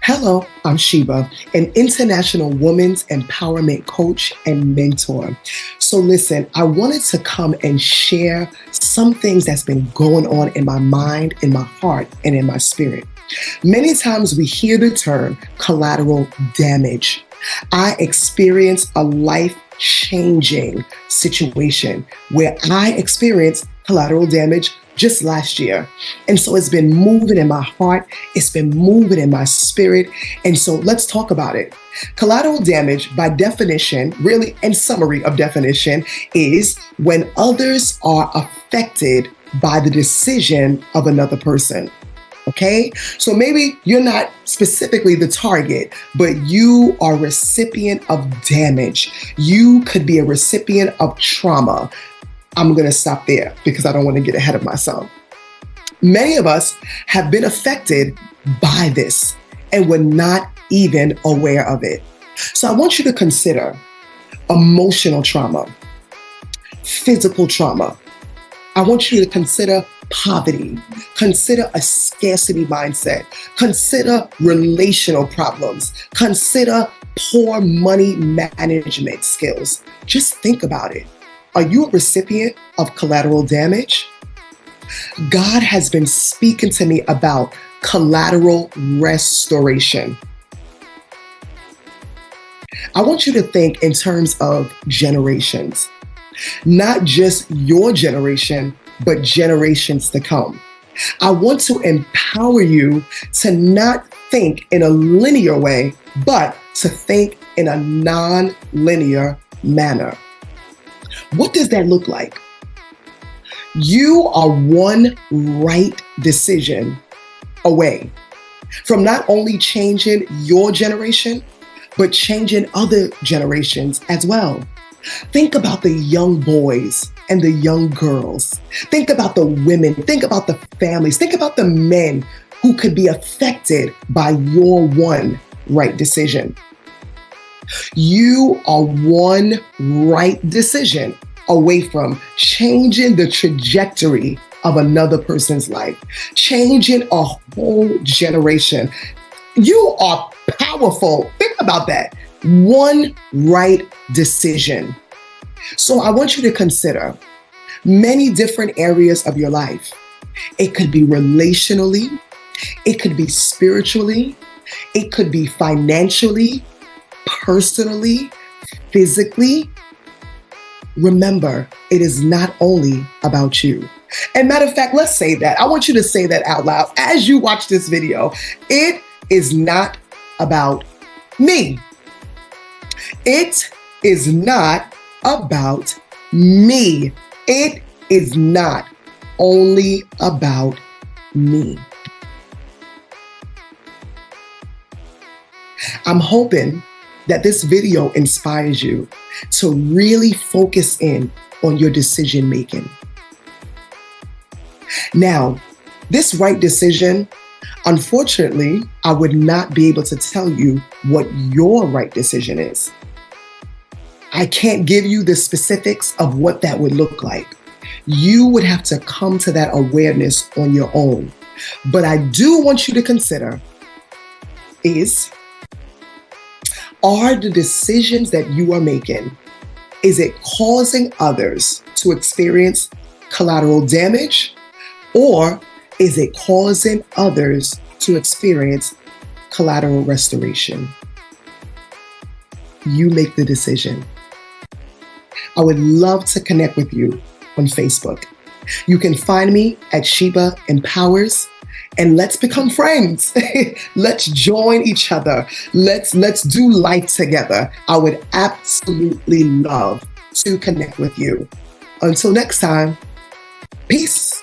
Hello, I'm Sheba, an international women's empowerment coach and mentor. So listen, I wanted to come and share some things that's been going on in my mind, in my heart, and in my spirit. Many times we hear the term collateral damage. I experienced a life-changing situation where I experienced collateral damage just last year. And so it's been moving in my heart. It's been moving in my spirit. And so let's talk about it. Collateral damage, by definition, really, and summary of definition, is when others are affected by the decision of another person. Okay, so maybe you're not specifically the target, but you are a recipient of damage. You could be a recipient of trauma. I'm going to stop there because I don't want to get ahead of myself. Many of us have been affected by this and we're not even aware of it. So I want you to consider emotional trauma, physical trauma. I want you to consider poverty, consider a scarcity mindset, consider relational problems, consider poor money management skills. Just think about it. Are you a recipient of collateral damage? God has been speaking to me about collateral restoration. I want you to think in terms of generations, not just your generation, but generations to come. I want to empower you to not think in a linear way, but to think in a non-linear manner. What does that look like? You are one right decision away from not only changing your generation, but changing other generations as well. Think about the young boys and the young girls. Think about the women. Think about the families. Think about the men who could be affected by your one right decision. You are one right decision away from changing the trajectory of another person's life, changing a whole generation. You are powerful. Think about that. One right decision. So I want you to consider many different areas of your life. It could be relationally, it could be spiritually, it could be financially, personally, physically. Remember, it is not only about you. And matter of fact, let's say that. I want you to say that out loud as you watch this video. It is not about me. It is not about me. It is not only about me. I'm hoping that this video inspires you to really focus in on your decision making. Now, this right decision, unfortunately, I would not be able to tell you what your right decision is. I can't give you the specifics of what that would look like. You would have to come to that awareness on your own. But I do want you to consider are the decisions that you are making, is it causing others to experience collateral damage, or is it causing others to experience collateral restoration? You make the decision. I would love to connect with you on Facebook. You can find me at Sheba Empowers, and let's become friends. Let's join each other. Let's do life together. I would absolutely love to connect with you. Until next time, peace.